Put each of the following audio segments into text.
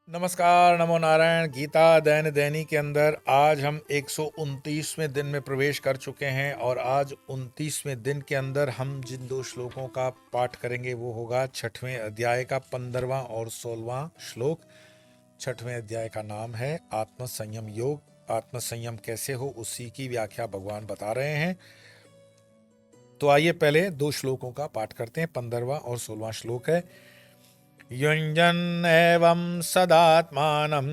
नमस्कार, नमो नारायण। गीता दैन्य दैनी के अंदर आज हम 129वें दिन में प्रवेश कर चुके हैं और आज 29वें दिन के अंदर हम जिन दो श्लोकों का पाठ करेंगे वो होगा 6वें अध्याय का 15वां और 16वां श्लोक। 6वें अध्याय का नाम है आत्म संयम योग। आत्म संयम कैसे हो उसी की व्याख्या भगवान बता रहे हैं। तो आइए पहले दो श्लोकों का पाठ करते हैं। 15वां और 16वां श्लोक है। युञ्जन् एवं सदात्मानं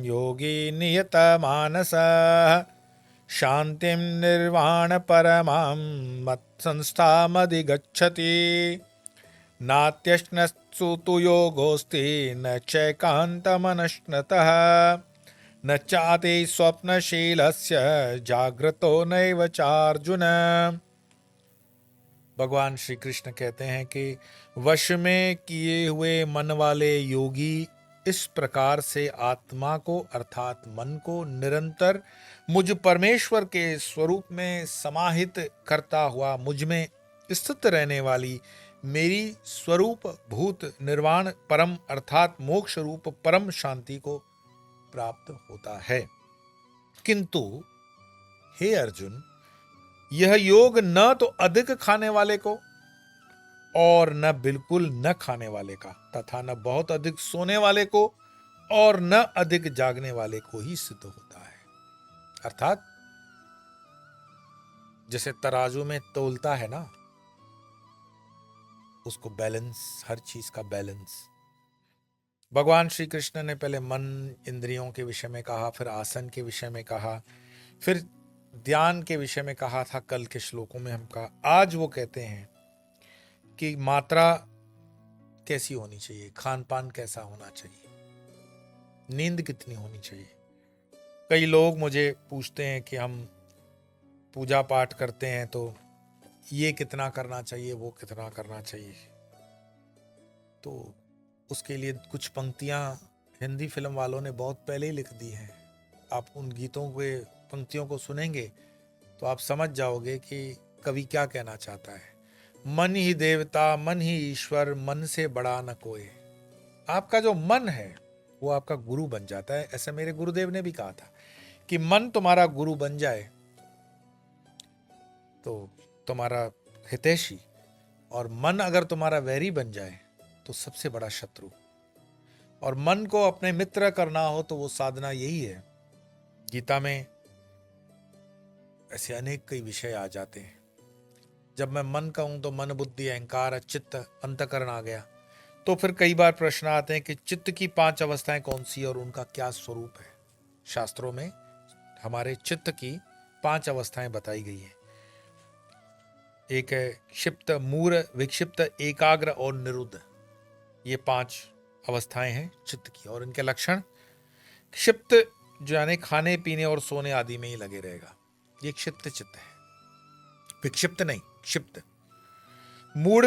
योगी नियतमानसः शान्तिं निर्वाणपरमां मत्संस्थामधिगच्छति नात्यश्नत्सु तु योगोऽस्ति न चैकान्तमनश्नतः न चाति स्वप्नशीलस्य जाग्रतो नैव चार्जुन। भगवान श्री कृष्ण कहते हैं कि वश में किए हुए मन वाले योगी इस प्रकार से आत्मा को अर्थात मन को निरंतर मुझ परमेश्वर के स्वरूप में समाहित करता हुआ मुझ में स्थित रहने वाली मेरी स्वरूप भूत निर्वाण परम अर्थात मोक्ष रूप परम शांति को प्राप्त होता है। किंतु हे अर्जुन, यह योग न तो अधिक खाने वाले को और न बिल्कुल न खाने वाले का तथा न बहुत अधिक सोने वाले को और न अधिक जागने वाले को ही सिद्ध होता है। अर्थात जैसे तराजू में तौलता है ना, उसको बैलेंस, हर चीज का बैलेंस। भगवान श्री कृष्ण ने पहले मन इंद्रियों के विषय में कहा, फिर आसन के विषय में कहा, फिर ध्यान के विषय में कहा था कल के श्लोकों में हम कहा। आज वो कहते हैं कि मात्रा कैसी होनी चाहिए, खान पान कैसा होना चाहिए, नींद कितनी होनी चाहिए। कई लोग मुझे पूछते हैं कि हम पूजा पाठ करते हैं तो ये कितना करना चाहिए, वो कितना करना चाहिए। तो उसके लिए कुछ पंक्तियां हिंदी फिल्म वालों ने बहुत पहले ही लिख दी हैं। आप उन गीतों के पंक्तियों को सुनेंगे तो आप समझ जाओगे कि कवि क्या कहना चाहता है। मन ही देवता, मन ही ईश्वर, मन से बड़ा न कोई। आपका जो मन है वो आपका गुरु बन जाता है। ऐसा मेरे गुरुदेव ने भी कहा था कि मन तुम्हारा गुरु बन जाए तो तुम्हारा हितैषी, और मन अगर तुम्हारा वैरी बन जाए तो सबसे बड़ा शत्रु। और मन को अपने मित्र करना हो तो वो साधना यही है। गीता में ऐसे अनेक कई विषय आ जाते हैं। जब मैं मन कहूं तो मन, बुद्धि, अहंकार, चित्त, अंतकरण आ गया। तो फिर कई बार प्रश्न आते हैं कि चित्त की 5 अवस्थाएं कौन सी और उनका क्या स्वरूप है। शास्त्रों में हमारे चित्त की 5 अवस्थाएं बताई गई है। एक है क्षिप्त, मूढ़, विक्षिप्त, एकाग्र और निरुद्ध। ये 5 अवस्थाएं हैं चित्त की और इनके लक्षण। क्षिप्त जो यानी खाने पीने और सोने आदि में ही लगे रहेगा, ये क्षिप्त चित्त है। विक्षिप्त नहीं, क्षिप्त। मूढ़,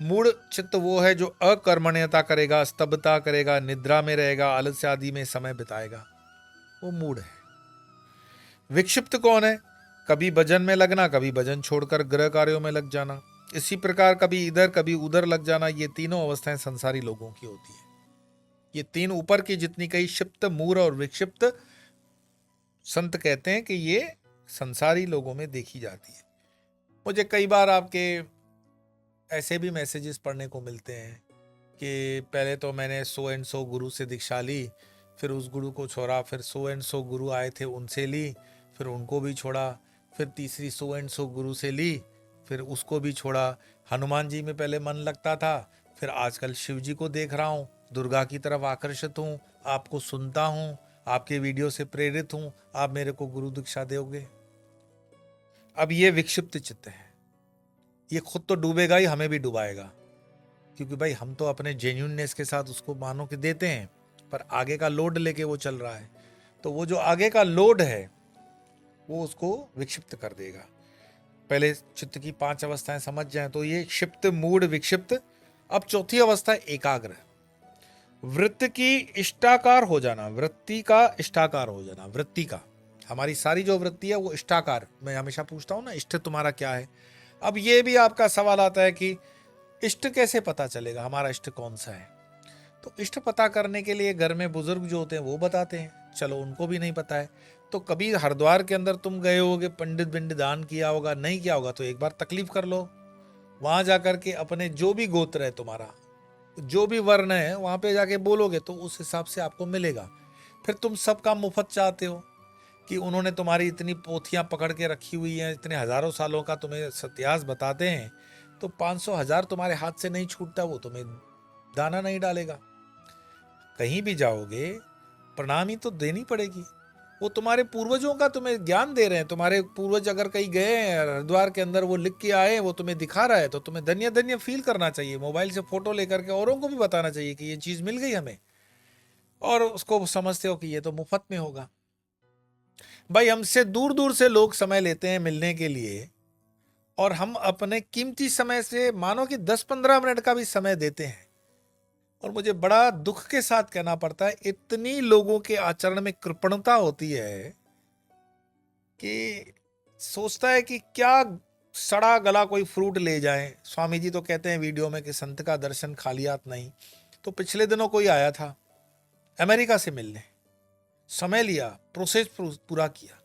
मूढ़ चित्त वो है जो अकर्मण्यता करेगा, स्तब्धता करेगा, निद्रा में रहेगा, आलस्य आदि में समय बिताएगा, वो मूढ़ है। विक्षिप्त कौन है? कभी भजन में लगना, कभी भजन छोड़कर गृह कार्यों में लग जाना, इसी प्रकार कभी इधर कभी उधर लग जाना। ये तीनों अवस्थाएं संसारी लोगों की होती है। ये तीन ऊपर की जितनी कही क्षिप्त, मूढ़ और विक्षिप्त, संत कहते हैं कि ये संसारी लोगों में देखी जाती है। मुझे कई बार आपके ऐसे भी मैसेजेस पढ़ने को मिलते हैं कि पहले तो मैंने सो एंड सो गुरु से दीक्षा ली, फिर उस गुरु को छोड़ा, फिर सो एंड सो गुरु आए थे उनसे ली, फिर उनको भी छोड़ा, फिर तीसरी सो एंड सो गुरु से ली, फिर उसको भी छोड़ा। हनुमान जी में पहले मन लगता था, फिर आजकल शिव जी को देख रहा हूँ, दुर्गा की तरफ आकर्षित हूँ, आपको सुनता हूँ, आपके वीडियो से प्रेरित हूँ, आप मेरे को गुरु दीक्षा दोगे। अब ये विक्षिप्त चित्त है। ये खुद तो डूबेगा ही, हमें भी डुबाएगा, क्योंकि भाई हम तो अपने जेन्युइननेस के साथ उसको मानो कि देते हैं, पर आगे का लोड लेके वो चल रहा है, तो वो जो आगे का लोड है वो उसको विक्षिप्त कर देगा। पहले चित्त की 5 अवस्थाएं समझ जाएं तो ये क्षिप्त, मूढ़, विक्षिप्त। अब चौथी अवस्था एकाग्र। वृत्त की इष्टाकार हो जाना, वृत्ति का इष्टाकार हो जाना। वृत्ति का, हमारी सारी जो वृत्ति है वो इष्टाकार। मैं हमेशा पूछता हूं ना, इष्ट तुम्हारा क्या है। अब ये भी आपका सवाल आता है कि इष्ट कैसे पता चलेगा, हमारा इष्ट कौन सा है। तो इष्ट पता करने के लिए घर में बुजुर्ग जो होते हैं वो बताते हैं, चलो उनको भी नहीं पता है। तो कभी हरिद्वार के अंदर तुम गए होगे, पंडित बिंडित दान किया होगा, नहीं किया होगा, तो एक बार तकलीफ कर लो, वहां जाकर के अपने जो भी गोत्र है तुम्हारा, जो भी वर्ण है, वहां पे जाके बोलोगे तो उस हिसाब से आपको मिलेगा। फिर तुम सब काम मुफ्त चाहते हो कि उन्होंने तुम्हारी इतनी पोथियां पकड़ के रखी हुई हैं, इतने हजारों सालों का तुम्हें इतिहास बताते हैं, तो 500 हजार तुम्हारे हाथ से नहीं छूटता, वो तुम्हें दाना नहीं डालेगा। कहीं भी जाओगे प्रणामी तो देनी पड़ेगी, वो तुम्हारे पूर्वजों का तुम्हें ज्ञान दे रहे हैं। तुम्हारे पूर्वज अगर कहीं गए हैं हरिद्वार के अंदर, वो लिख के आए, वो तुम्हें दिखा रहा है, तो तुम्हें धन्य धन्य फील करना चाहिए। मोबाइल से फोटो लेकर के औरों को भी बताना चाहिए कि ये चीज मिल गई हमें, और उसको समझते हो कि ये तो मुफ्त में होगा। भाई हमसे दूर दूर से लोग समय लेते हैं मिलने के लिए, और हम अपने कीमती समय से मानो कि 10-15 मिनट का भी समय देते हैं, और मुझे बड़ा दुख के साथ कहना पड़ता है, इतनी लोगों के आचरण में कृपणता होती है कि सोचता है कि क्या सड़ा गला कोई फ्रूट ले जाए। स्वामी जी तो कहते हैं वीडियो में कि संत का दर्शन खालियात नहीं। तो पिछले दिनों कोई आया था अमेरिका से मिलने, समय लिया, प्रोसेस पूरा किया,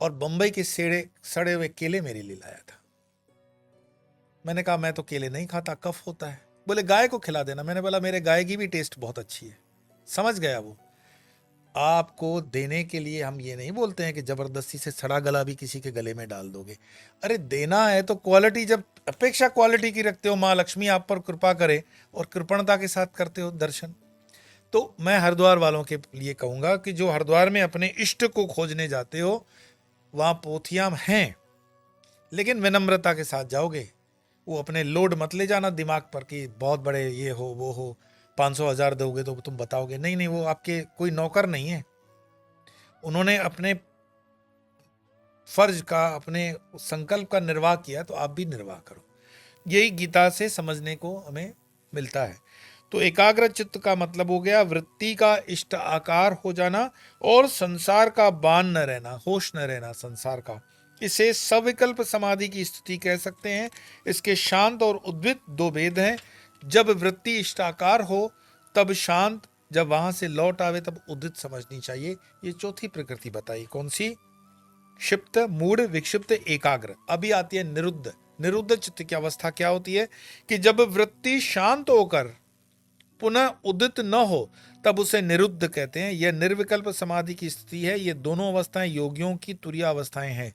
और बंबई के सड़े हुए केले मेरे लिए लाया था। मैंने कहा मैं तो केले नहीं खाता, कफ होता है। बोले गाय को खिला देना। मैंने बोला मेरे गाय की भी टेस्ट बहुत अच्छी है। समझ गया वो। आपको देने के लिए हम ये नहीं बोलते हैं कि जबरदस्ती से सड़ा गला भी किसी के गले में डाल दोगे। अरे देना है तो क्वालिटी, जब अपेक्षा क्वालिटी की रखते हो, माँ लक्ष्मी आप पर कृपा करे और कृपणता के साथ करते हो दर्शन। तो मैं हरिद्वार वालों के लिए कहूंगा कि जो हरिद्वार में अपने इष्ट को खोजने जाते हो, वहां पोथियां हैं, लेकिन विनम्रता के साथ जाओगे। वो अपने लोड मत ले जाना दिमाग पर कि बहुत बड़े ये हो वो हो, 500,000 दोगे तो तुम बताओगे। नहीं नहीं, वो आपके कोई नौकर नहीं है, उन्होंने अपने फर्ज का, अपने संकल्प का निर्वाह किया, तो आप भी निर्वाह करो। यही गीता से समझने को हमें मिलता है। तो एकाग्र चित्त का मतलब हो गया वृत्ति का इष्ट आकार हो जाना, और संसार का बान न रहना, होश न रहना संसार का। इसे सविकल्प समाधि की स्थिति कह सकते हैं। इसके शांत और उद्वित दो भेद हैं। जब वृत्ति इष्टाकार हो तब शांत, जब वहां से लौट आवे तब उदित समझनी चाहिए। ये चौथी प्रकृति बताई, कौन सी? क्षिप्त, मूढ़, विक्षिप्त, एकाग्र। अभी आती है निरुद्ध। निरुद्ध चित्त की अवस्था क्या होती है कि जब वृत्ति शांत होकर पुनः उदित न हो तब उसे निरुद्ध कहते हैं। यह निर्विकल्प समाधि की स्थिति है। ये दोनों अवस्थाएं योगियों की तुरीय अवस्थाएं हैं।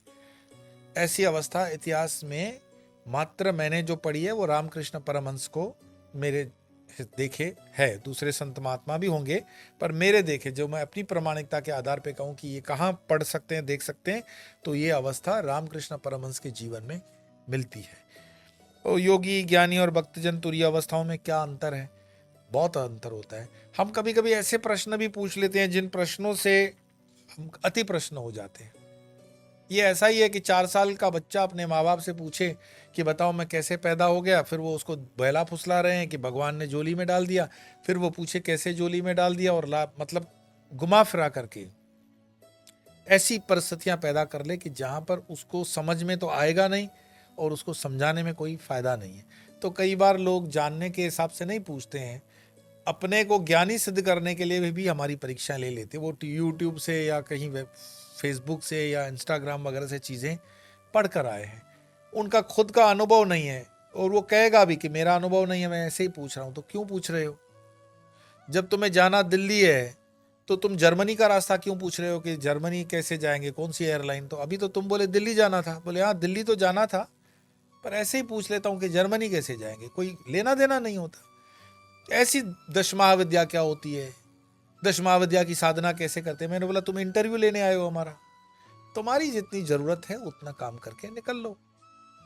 ऐसी अवस्था इतिहास में मात्र मैंने जो पढ़ी है वो रामकृष्ण परमहंस को मेरे देखे है, दूसरे संत महात्मा भी होंगे, पर मेरे देखे, जो मैं अपनी प्रामाणिकता के आधार पे कहूं कि ये कहाँ पढ़ सकते हैं, देख सकते हैं, तो ये अवस्था रामकृष्ण परमहंस के जीवन में मिलती है। तो योगी, ज्ञानी और भक्तजन तुरीय अवस्थाओं में क्या अंतर है? बहुत अंतर होता है। हम कभी कभी ऐसे प्रश्न भी पूछ लेते हैं जिन प्रश्नों से हम अति प्रश्न हो जाते हैं। ये ऐसा ही है कि 4 साल का बच्चा अपने माँ बाप से पूछे कि बताओ मैं कैसे पैदा हो गया, फिर वो उसको बहला फुसला रहे हैं कि भगवान ने जोली में डाल दिया, फिर वो पूछे कैसे जोली में डाल दिया, और मतलब घुमा फिरा करके ऐसी परिस्थितियां पैदा कर ले कि जहां पर उसको समझ में तो आएगा नहीं और उसको समझाने में कोई फायदा नहीं है। तो कई बार लोग जानने के हिसाब से नहीं पूछते हैं, अपने को ज्ञानी सिद्ध करने के लिए भी हमारी परीक्षाएं ले लेते। वो यूट्यूब से या कहीं फेसबुक से या इंस्टाग्राम वगैरह से चीज़ें पढ़ कर आए हैं, उनका खुद का अनुभव नहीं है, और वो कहेगा भी कि मेरा अनुभव नहीं है, मैं ऐसे ही पूछ रहा हूँ। तो क्यों पूछ रहे हो? जब तुम्हें जाना दिल्ली है तो तुम जर्मनी का रास्ता क्यों पूछ रहे हो कि जर्मनी कैसे जाएंगे, कौन सी एयरलाइन? तो अभी तो तुम बोले दिल्ली जाना था। बोले हाँ दिल्ली तो जाना था, पर ऐसे ही पूछ लेता हूँ कि जर्मनी कैसे जाएंगे, कोई लेना देना नहीं होता। ऐसी दशमहाविद्या क्या होती है, दशमहाविद्या की साधना कैसे करते हैं? मैंने बोला तुम इंटरव्यू लेने आए हो हमारा, तुम्हारी जितनी जरूरत है उतना काम करके निकल लो।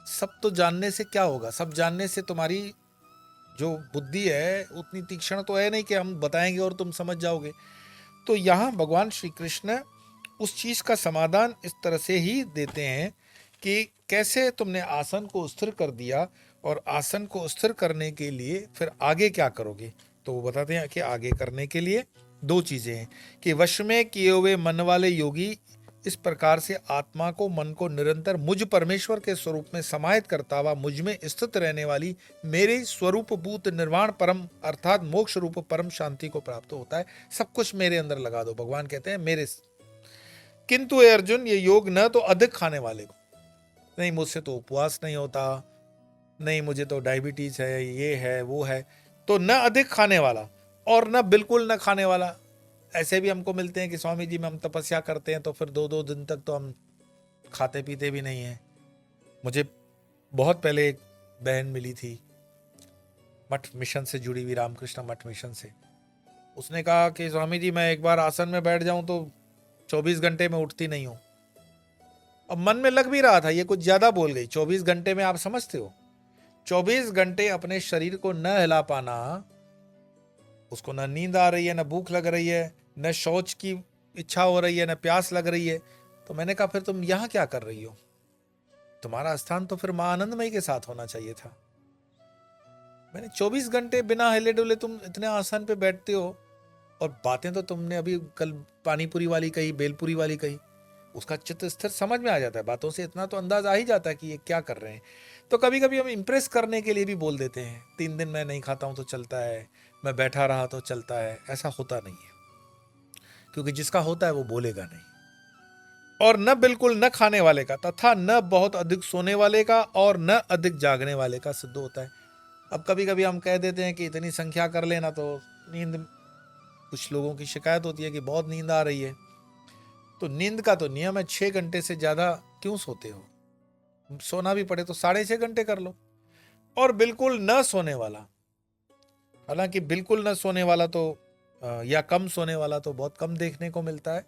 सब तो जानने से क्या होगा? सब जानने से तुम्हारी जो बुद्धि है उतनी तीक्ष्ण तो है नहीं कि हम बताएंगे और तुम समझ जाओगे। तो यहाँ भगवान श्री कृष्ण उस चीज का समाधान इस तरह से ही देते हैं कि कैसे तुमने आसन को स्थिर कर दिया, और आसन को स्थिर करने के लिए फिर आगे क्या करोगे। तो वो बताते हैं कि आगे करने के लिए 2 चीजें हैं कि वश में किए हुए मन वाले योगी इस प्रकार से आत्मा को, मन को निरंतर मुझ परमेश्वर के स्वरूप में समाहित करता हुआ मुझ में स्थित रहने वाली मेरे स्वरूप भूत निर्वाण परम अर्थात मोक्ष रूप परम शांति को प्राप्त होता है। सब कुछ मेरे अंदर लगा दो, भगवान कहते हैं मेरे। किंतु हे अर्जुन, ये योग न तो अधिक खाने वाले को, नहीं मुझसे तो उपवास नहीं होता, नहीं मुझे तो डायबिटीज है, ये है वो है, तो न अधिक खाने वाला और न बिल्कुल न खाने वाला। ऐसे भी हमको मिलते हैं कि स्वामी जी में हम तपस्या करते हैं तो फिर 2-2 दिन तक तो हम खाते पीते भी नहीं हैं। मुझे बहुत पहले एक बहन मिली थी मठ मिशन से जुड़ी हुई, रामकृष्ण मठ मिशन से। उसने कहा कि स्वामी जी मैं एक बार आसन में बैठ जाऊं तो 24 घंटे में उठती नहीं हूं। अब मन में लग भी रहा था ये कुछ ज्यादा बोल गई। 24 घंटे में आप समझते हो 24 घंटे अपने शरीर को न हिला पाना, उसको न नींद आ रही है, न भूख लग रही है, न शौच की इच्छा हो रही है, न प्यास लग रही है। तो मैंने कहा फिर तुम यहां क्या कर रही हो? तुम्हारा स्थान तो फिर मां आनंदमयी के साथ होना चाहिए था। मैंने 24 घंटे बिना हिले डुले तुम इतने आसन पे बैठते हो, और बातें तो तुमने अभी कल पानीपुरी वाली कही, बेलपुरी वाली कही, उसका चित्त स्थिर समझ में आ जाता है। बातों से इतना तो अंदाज आ ही जाता है कि ये क्या कर रहे हैं। तो कभी कभी हम इंप्रेस करने के लिए भी बोल देते हैं, 3 दिन मैं नहीं खाता हूं तो चलता है, मैं बैठा रहा तो चलता है। ऐसा होता नहीं है, क्योंकि जिसका होता है वो बोलेगा नहीं। और न बिल्कुल न खाने वाले का तथा न बहुत अधिक सोने वाले का और न अधिक जागने वाले का सिद्ध होता है। अब कभी कभी हम कह देते हैं कि इतनी संख्या कर लेना तो नींद, कुछ लोगों की शिकायत होती है कि बहुत नींद आ रही है। तो नींद का तो नियम है 6 घंटे से ज्यादा क्यों सोते हो? सोना भी पड़े तो 6.5 घंटे कर लो। और बिल्कुल न सोने वाला, हालांकि बिल्कुल न सोने वाला तो या कम सोने वाला तो बहुत कम देखने को मिलता है,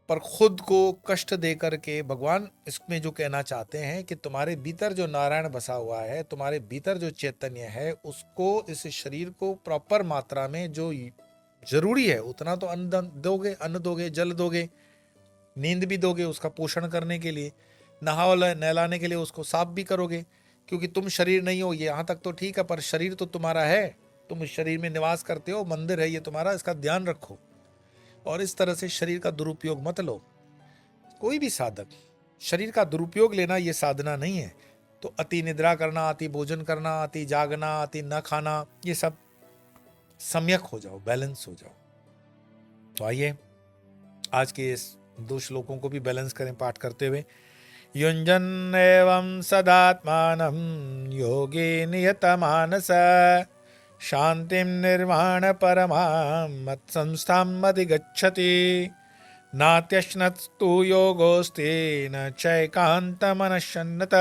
पर खुद को कष्ट दे करके भगवान इसमें जो कहना चाहते हैं कि तुम्हारे भीतर जो नारायण बसा हुआ है, तुम्हारे भीतर जो चैतन्य है, उसको, इस शरीर को प्रॉपर मात्रा में जो जरूरी है उतना तो अन्न दोगे, अन्न दोगे, जल दोगे, नींद भी दोगे उसका पोषण करने के लिए, नहलाने के लिए उसको साफ भी करोगे, क्योंकि तुम शरीर नहीं हो। ये यहाँ तक तो ठीक है, पर शरीर तो तुम्हारा है, तुम इस शरीर में निवास करते हो, मंदिर है ये तुम्हारा, इसका ध्यान रखो। और इस तरह से शरीर का दुरुपयोग मत लो। कोई भी साधक शरीर का दुरुपयोग लेना ये साधना नहीं है। तो अति निद्रा करना, अति भोजन करना, अति जागना, अति न खाना, ये सब सम्यक हो जाओ, बैलेंस हो जाओ। तो आइए आज के इस 2 श्लोकों को भी बैलेंस करें पाठ करते हुए। युञ्जन् एवं सदात्मानं योगी नियतमानस शान्तिं निर्वाण परमां मत्संस्थाम् अधिगच्छति नात्यश्नत्स्तु योगोऽस्ति न चैकान्तमनश्शन्नत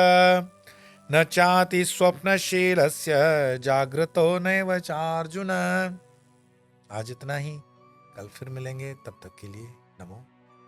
न चाति स्वप्नशीलस्य जागृतो नैव चार्जुन। आज इतना ही, कल फिर मिलेंगे, तब तक के लिए नमो।